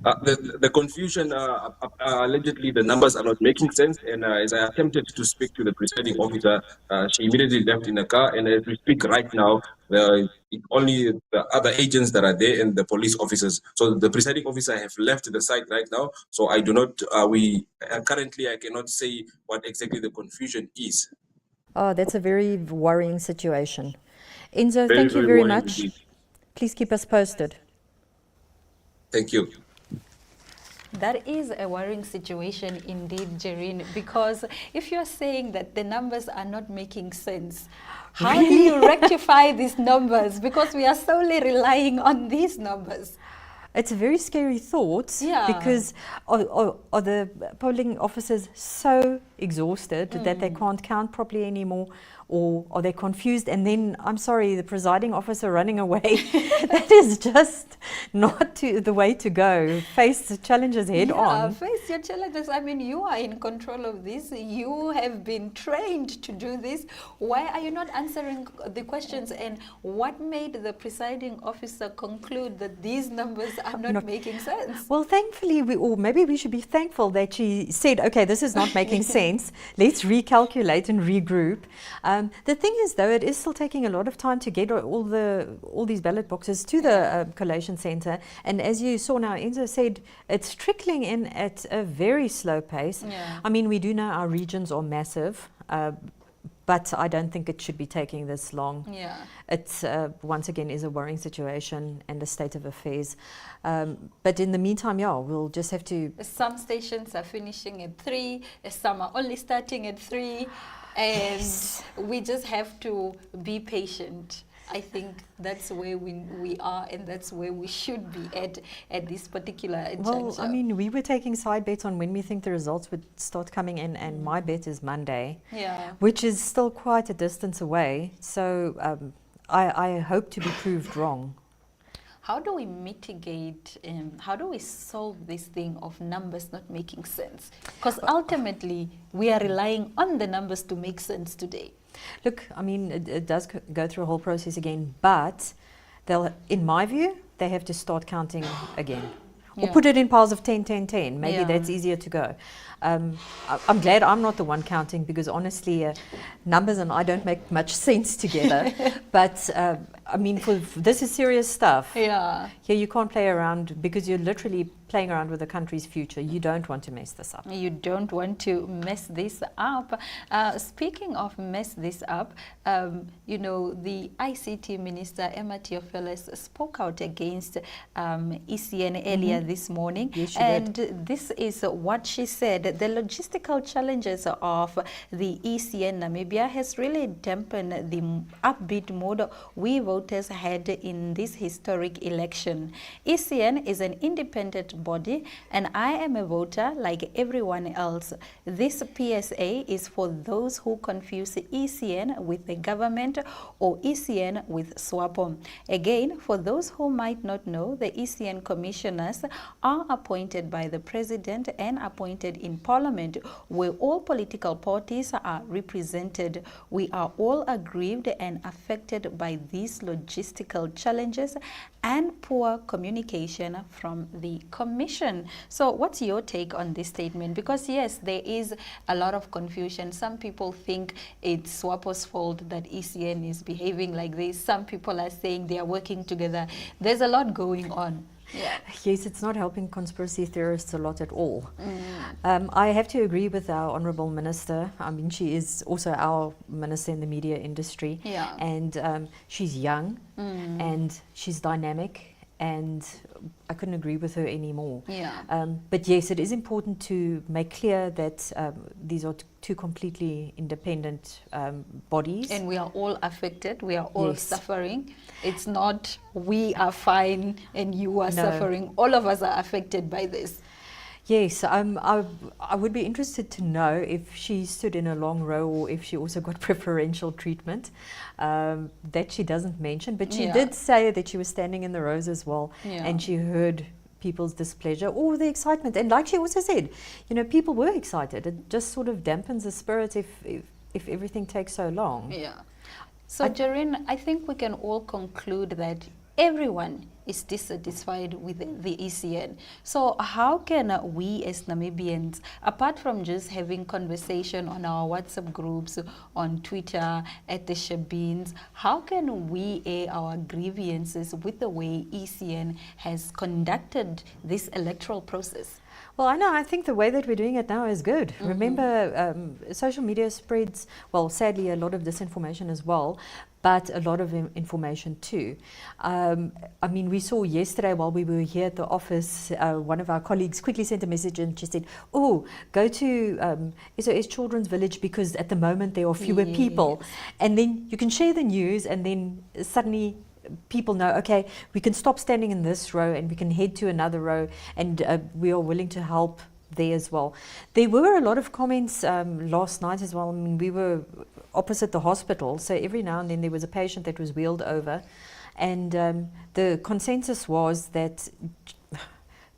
The confusion, allegedly the numbers are not making sense, and as I attempted to speak to the presiding officer, she immediately left in a car, and as we speak right now, it's only the other agents that are there and the police officers. So the presiding officer have left the site right now, so I do not, currently I cannot say what exactly the confusion is. Oh, that's a very worrying situation. Enzo, Very, thank you very very worrying much. indeed. Please keep us posted. Thank you. That is a worrying situation indeed, Jerin, because if you're saying that the numbers are not making sense, how do you rectify these numbers? Because we are solely relying on these numbers. It's a very scary thought, because are the polling officers so exhausted that they can't count properly anymore, or are they confused? And then, I'm sorry, the presiding officer running away, that is just not the way to go. Face the challenges head on. Face your challenges. I mean, you are in control of this. You have been trained to do this. Why are you not answering the questions? And what made the presiding officer conclude that these numbers are not making sense? Well, thankfully, or maybe we should be thankful that she said, okay, this is not making sense. Let's recalculate and regroup. The thing is, though, it is still taking a lot of time to get all these ballot boxes to the collation center. And as you saw now, Enzo said it's trickling in at a very slow pace. I mean, we do know our regions are massive, but I don't think it should be taking this long. It's once again is a worrying situation and a state of affairs. But in the meantime, we'll just have to. Some stations are finishing at 3, some are only starting at 3. And we just have to be patient. I think that's where we are, and that's where we should be at this particular juncture. Well, I mean, we were taking side bets on when we think the results would start coming in, and my bet is Monday, which is still quite a distance away. So I hope to be proved wrong. How do we mitigate, how do we solve this thing of numbers not making sense? Because ultimately, we are relying on the numbers to make sense today. Look, I mean, it does go through a whole process again, but in my view, they have to start counting again. Or put it in piles of 10, 10, 10. Maybe that's easier to go. I'm glad I'm not the one counting, because honestly, numbers and I don't make much sense together. But I mean, this is serious stuff. Here you can't play around, because you're literally playing around with the country's future. You don't want to mess this up. You don't want to mess this up. Speaking of mess this up, you know, the ICT Minister, Emma Theophilis, spoke out against ECN earlier this morning. Yes, she and did. This is what she said. The logistical challenges of the ECN Namibia has really dampened the upbeat mood we voters had in this historic election. ECN is an independent body, and I am a voter like everyone else. This PSA is for those who confuse ECN with the government or ECN with SWAPO. Again, for those who might not know, the ECN commissioners are appointed by the president and appointed in parliament, where all political parties are represented. We are all aggrieved and affected by these logistical challenges and poor communication from the Commission. So what's your take on this statement? Because yes, there is a lot of confusion. Some people think it's SWAPO's fault that ECN is behaving like this. Some people are saying they are working together. There's a lot going on. Yeah. Yes, it's not helping conspiracy theorists a lot at all. I have to agree with our Honourable Minister. I mean, she is also our Minister in the media industry. Yeah. And she's young and she's dynamic, and I couldn't agree with her anymore. Yeah. But yes, it is important to make clear that these are two completely independent bodies. And we are all affected. We are all Yes. suffering. It's not we are fine and you are No. suffering. All of us are affected by this. Yes, I would be interested to know if she stood in a long row or if she also got preferential treatment. That she doesn't mention, but she Yeah. did say that she was standing in the rows as well, Yeah. and she heard people's displeasure or the excitement. And like she also said, you know, people were excited. It just sort of dampens the spirit if everything takes so long. Yeah. So, Jareen, I think we can all conclude that everyone is dissatisfied with the ECN. So how can we as Namibians, apart from just having conversation on our WhatsApp groups, on Twitter, at the Shebeens, how can we air our grievances with the way ECN has conducted this electoral process? Well, I think the way that we're doing it now is good. Remember, social media spreads, well, sadly, a lot of disinformation as well, but a lot of information too. I mean, we saw yesterday while we were here at the office, one of our colleagues quickly sent a message and she said, oh, go to SOS Children's Village because at the moment there are fewer people. And then you can share the news and then suddenly people know, okay, we can stop standing in this row and we can head to another row, and we are willing to help there as well. There were a lot of comments last night as well. I mean, we were opposite the hospital, so every now and then there was a patient that was wheeled over, and the consensus was that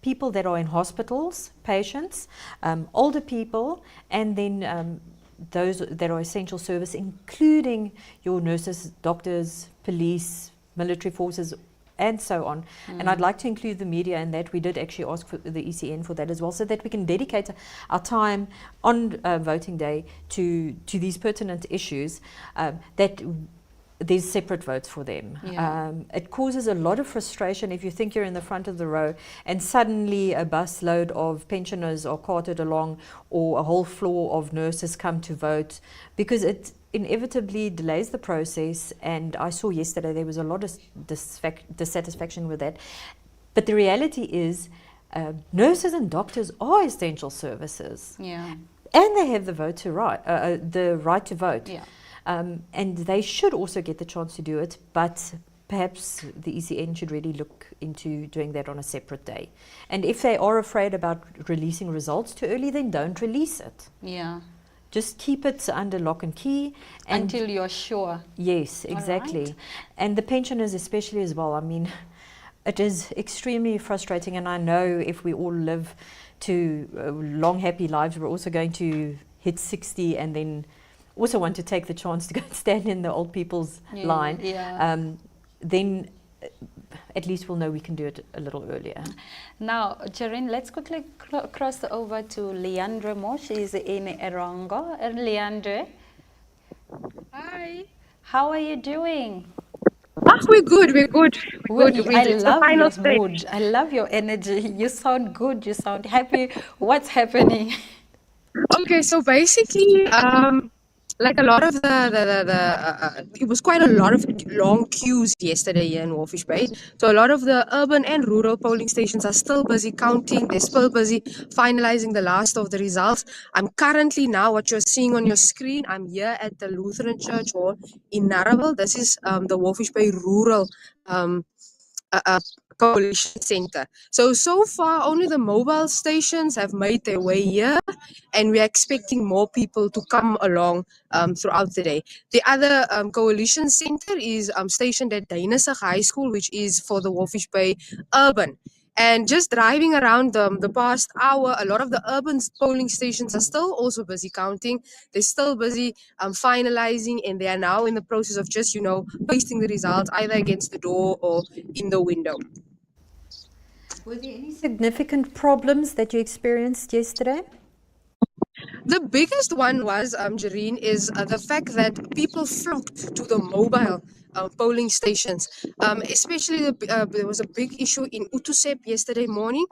people that are in hospitals, patients, older people, and then those that are essential service, including your nurses, doctors, police, military forces, and so on. And I'd like to include the media in that. We did actually ask for the ECN for that as well, so that we can dedicate our time on voting day to these pertinent issues, that there's separate votes for them. Yeah. It causes a lot of frustration if you think you're in the front of the row and suddenly a bus load of pensioners are carted along, or a whole floor of nurses come to vote, because it inevitably delays the process. And I saw yesterday there was a lot of dissatisfaction with that. But the reality is nurses and doctors are essential services. Yeah. And they have the right to vote. Yeah. And they should also get the chance to do it, but perhaps the ECN should really look into doing that on a separate day. And if they are afraid about releasing results too early, then don't release it. Yeah. Just keep it under lock and key. And until you're sure. Yes, exactly. Right. And the pensioners especially as well. I mean, it is extremely frustrating, and I know if we all live to long, happy lives, we're also going to hit 60 and then also want to take the chance to go and stand in the old people's line. Yeah. Then at least we'll know we can do it a little earlier. Now, Jareen, let's quickly cross over to Leandre Moore. She's in Erongo. Leandre. Hi. How are you doing? We're good. We're good. Well, Good. I It's the love final your stage. mood. I love your energy. You sound good. You sound happy. What's happening? Okay, so basically, like a lot of it was quite a lot of long queues yesterday here in Walfish Bay. So a lot of the urban and rural polling stations are still busy counting. They're still busy finalizing the last of the results. I'm currently now, what you're seeing on your screen, I'm here at the Lutheran Church Hall in Narrabul. This is the Walfish Bay Rural Coalition Center. So far, only the mobile stations have made their way here, and we're expecting more people to come along throughout the day. The other coalition center is stationed at Dainesig High School, which is for the Walfish Bay Urban. And just driving around the past hour, a lot of the urban polling stations are still also busy counting. They're still busy finalizing, and they are now in the process of just, pasting the results either against the door or in the window. Were there any significant problems that you experienced yesterday? The biggest one was, Jareen, is the fact that people flocked to the mobile polling stations. Especially, there was a big issue in Utusep yesterday morning.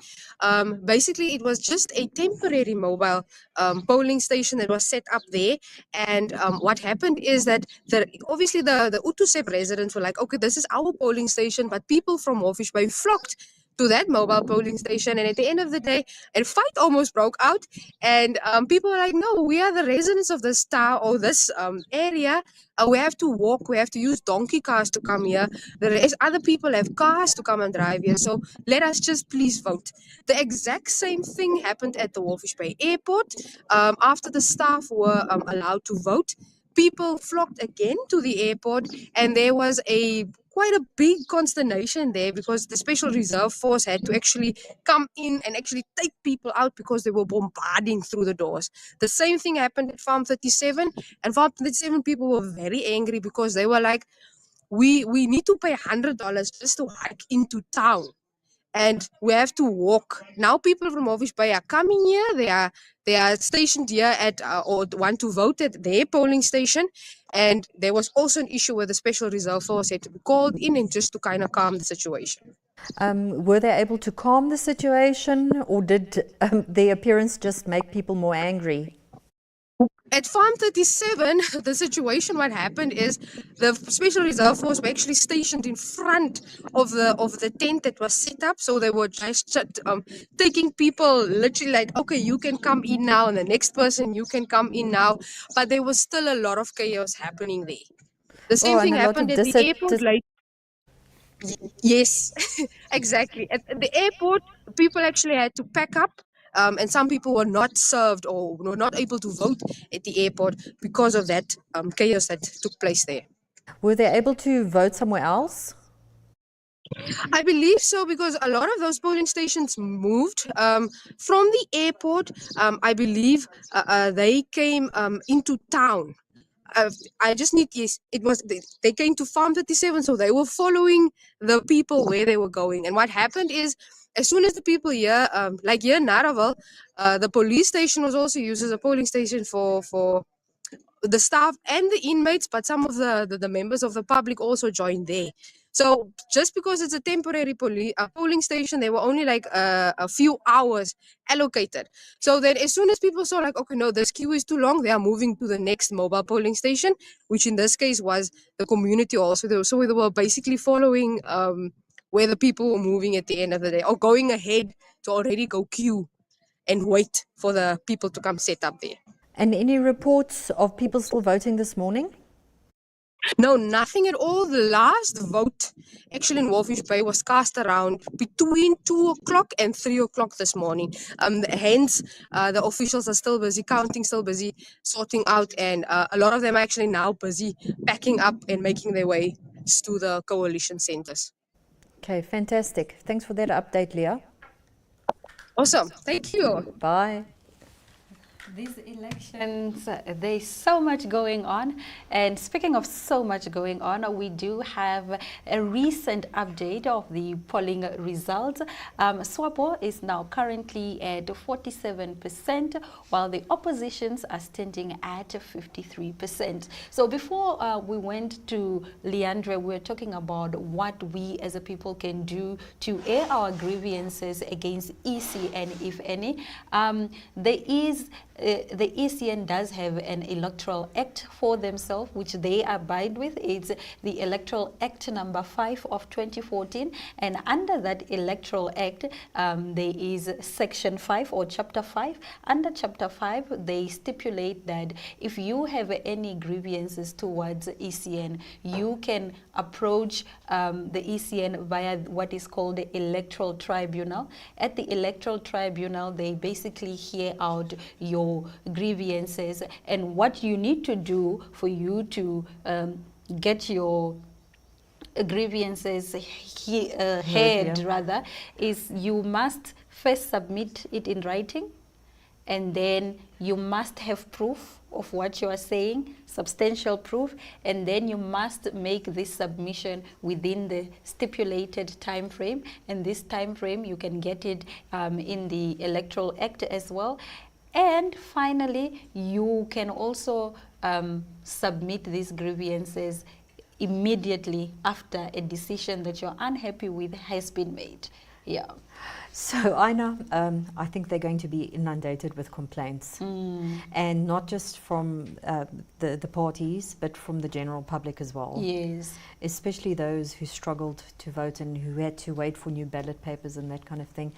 Basically, it was just a temporary mobile polling station that was set up there. And what happened is that obviously the Utusep residents were like, okay, this is our polling station, but people from Hoffish Bay flocked to that mobile polling station, and at the end of the day, a fight almost broke out, and people were like, no, we are the residents of this town or this area. We have to walk, we have to use donkey cars to come here. The rest, other people have cars to come and drive here, so let us just please vote. The exact same thing happened at the Walvish Bay Airport. After the staff were allowed to vote, people flocked again to the airport, and there was quite a big consternation there because the Special Reserve Force had to actually come in and actually take people out because they were bombarding through the doors. The same thing happened at Farm 37, and Farm 37 people were very angry because they were like, we need to pay $100 just to hike into town, and we have to walk. Now people from Hoffish Bay are coming here. They are stationed here at or want to vote at their polling station. And there was also an issue where the Special Reserve Force had to be called in and just to kind of calm the situation. Were they able to calm the situation, or did their appearance just make people more angry? At Farm 37, the situation, what happened is the Special Reserve Force were actually stationed in front of the tent that was set up. So they were just taking people literally like, okay, you can come in now, and the next person, you can come in now. But there was still a lot of chaos happening there. The same thing happened at the airport. Yes, exactly. At the airport, people actually had to pack up, and some people were not served or were not able to vote at the airport because of that chaos that took place there. Were they able to vote somewhere else? I believe so, because a lot of those polling stations moved from the airport. I believe they came into town. I just need, yes, it was, they came to Farm 37, so they were following the people where they were going. And what happened is, as soon as the people here, like here in Naraval, the police station was also used as a polling station for the staff and the inmates, but some of the members of the public also joined there. So just because it's a temporary polling station, there were only like a few hours allocated. So then as soon as people saw like, okay, no, this queue is too long, they are moving to the next mobile polling station, which in this case was the community hall. So they were basically following where the people were moving at the end of the day, or going ahead to already go queue and wait for the people to come set up there. And any reports of people still voting this morning? No, nothing at all. The last vote actually in Walvish Bay was cast around between 2 o'clock and 3 o'clock this morning. Hence, the officials are still busy counting, still busy sorting out, and a lot of them are actually now busy packing up and making their way to the coalition centers. Okay, fantastic. Thanks for that update, Leah. Awesome. Thank you. Bye. These elections, there's so much going on. And speaking of so much going on, we do have a recent update of the polling results. SWAPO is now currently at 47%, while the oppositions are standing at 53%. So before we went to Leandra, we were talking about what we as a people can do to air our grievances against ECN, if any. The ECN does have an electoral act for themselves, which they abide with. It's the Electoral Act number 5 of 2014. And under that electoral act, there is Section 5 or Chapter 5. Under Chapter 5, they stipulate that if you have any grievances towards ECN, you can approach the ECN via what is called the Electoral Tribunal. At the Electoral Tribunal, they basically hear out your grievances and what you need to do for you to get your grievances Heard, heard yeah. rather, is you must first submit it in writing, and then you must have proof of what you are saying, substantial proof, and then you must make this submission within the stipulated time frame, and this time frame you can get it in the Electoral Act as well. And finally, you can also submit these grievances immediately after a decision that you're unhappy with has been made. Yeah. So I know, I think they're going to be inundated with complaints, and not just from the parties, but from the general public as well. Yes. Especially those who struggled to vote and who had to wait for new ballot papers and that kind of thing.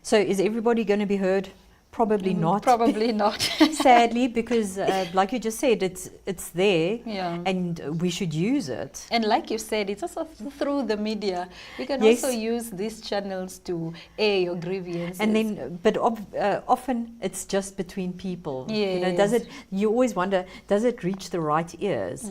So is everybody going to be heard? Probably not. Probably not. Sadly, because like you just said, it's there, Yeah. and we should use it. And like you said, it's also through the media. You can Yes. also use these channels to air your grievances. And then, but often it's just between people. You know, Yes. you always wonder, does it reach the right ears?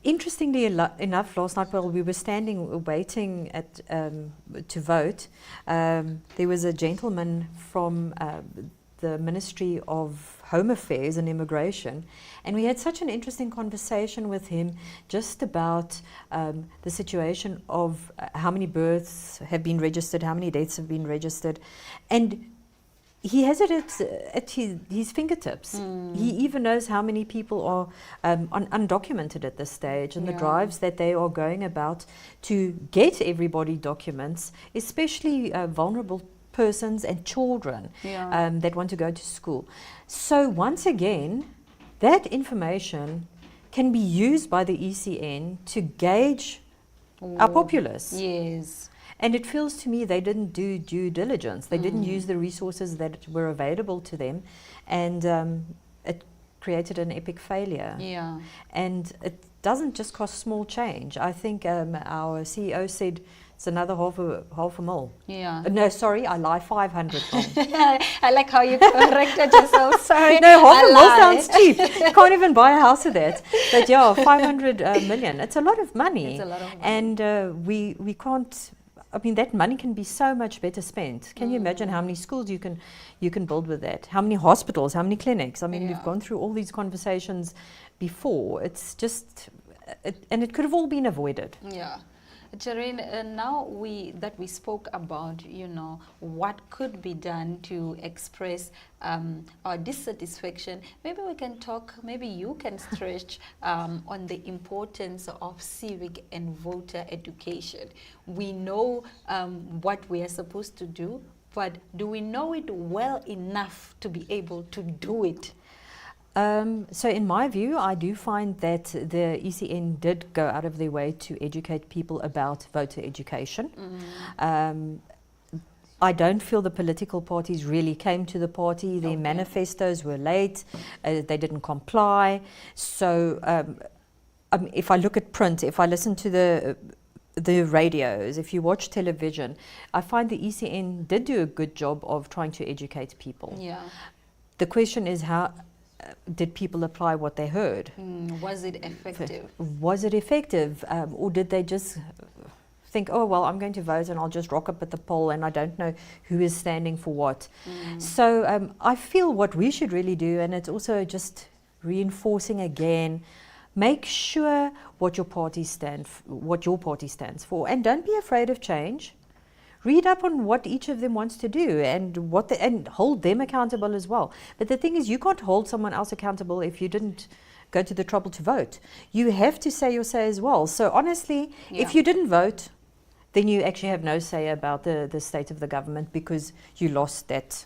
Interestingly enough, last night while we were standing waiting to vote, there was a gentleman from the Ministry of Home Affairs and Immigration, and we had such an interesting conversation with him just about the situation of how many births have been registered, how many deaths have been registered, and he has it at his fingertips. He even knows how many people are undocumented at this stage, and the drives that they are going about to get everybody documents, especially vulnerable persons and children that want to go to school. So once again, that information can be used by the ECN to gauge our populace. Yes. And it feels to me they didn't do due diligence. They didn't use the resources that were available to them, and it created an epic failure. Yeah. And it doesn't just cost small change. I think our CEO said it's another half a mil. Yeah. No, sorry, I lie, 500 mil. I like how you corrected yourself. Sorry. No, half a mil lied. sounds cheap. You can't even buy a house with that. But yeah, 500 million. It's a lot of money. It's a lot of money. And we can't. I mean, that money can be so much better spent. Can you imagine how many schools you can build with that? How many hospitals? How many clinics? I mean, we've gone through all these conversations before. It's just, and it could have all been avoided. Yeah. Jareen, now that we spoke about, what could be done to express our dissatisfaction, maybe we can talk, maybe you can stretch on the importance of civic and voter education. We know what we are supposed to do, but do we know it well enough to be able to do it? So in my view, I do find that the ECN did go out of their way to educate people about voter education. I don't feel the political parties really came to the party. Their manifestos were late. They didn't comply. So if I look at print, if I listen to the radios, if you watch television, I find the ECN did do a good job of trying to educate people. Yeah. The question is, how did people apply what they heard? Was it effective? Was it effective? Or did they just think, oh, well, I'm going to vote and I'll just rock up at the poll and I don't know who is standing for what? So I feel what we should really do, and it's also just reinforcing again, make sure what your party stands for, and don't be afraid of change. Read up on what each of them wants to do and and hold them accountable as well. But the thing is, you can't hold someone else accountable if you didn't go to the trouble to vote. You have to say your say as well. So honestly, if you didn't vote, then you actually have no say about the state of the government, because you lost that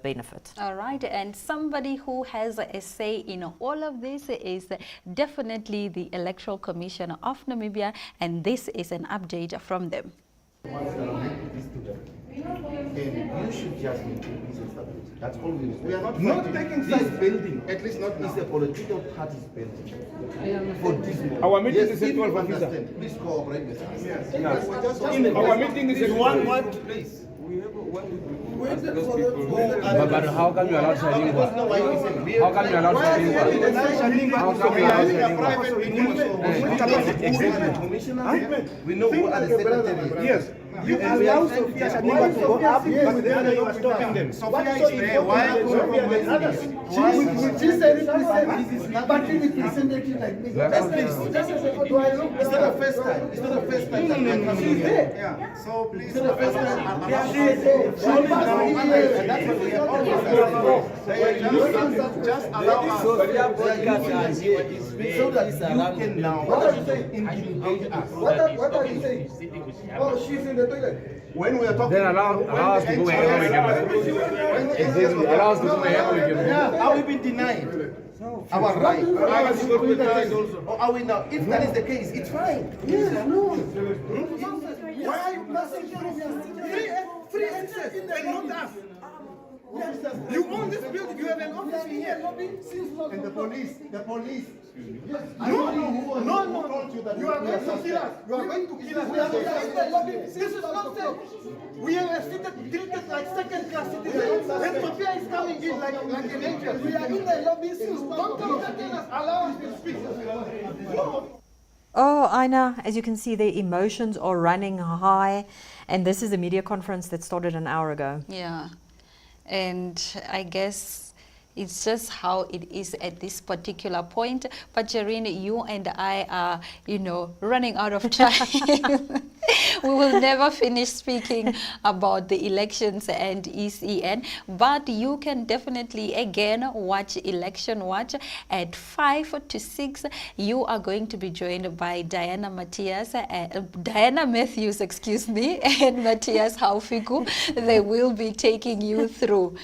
benefit. All right, and somebody who has a say in all of this is definitely the Electoral Commission of Namibia, and this is an update from them. And you should just maintain peace and stability. That's all we do. We are not taking this building. At least not is a political party's building. For this moment. Our meeting is if at you 12 understand, please cooperate with us. Our meeting is at 12. Please. We have a But how come you allowed Shalingwa? How come you allowed Shalingwa? How come you allowed Shalingwa? We know who are the secretaries. Yes. You allow Sophia Shaniwa to go up, but then you are stopping them. Sophia is there. Why are you others? She said this is not party representative like me. It's not the first time. It's not the first time. No. She's there. Yeah. So please. It's not the first time. She is there. That's what we have just allow us. Sophia podcast so that you can now engage us. What are you saying? Oh, she's in the toilet. When we are talking, then allow us to go wherever we can. Exactly. Allow us to go wherever we can. Yeah, are we being denied our right? Are we now? If that is the case, it's fine. Yeah, no. Why are you free access and not us? You own this building. You have an office here. And the police. No. You are going to kill us. You are going to kill us. We are in the lobby. This is not safe. We are treated like second-class citizens. And Sophia is coming in like an angel. We are in the lobby. Don't tell us. Allow us to speak. Oh, Aina, as you can see, their emotions are running high. And this is a media conference that started an hour ago. Yeah. And I guess it's just how it is at this particular point. But Jareen, you and I are, running out of time. We will never finish speaking about the elections and ECN, but you can definitely again watch Election Watch at 5 to 6. You are going to be joined by Diana Mathias, Diana Matthews, excuse me, and Matthias Haufiku. They will be taking you through.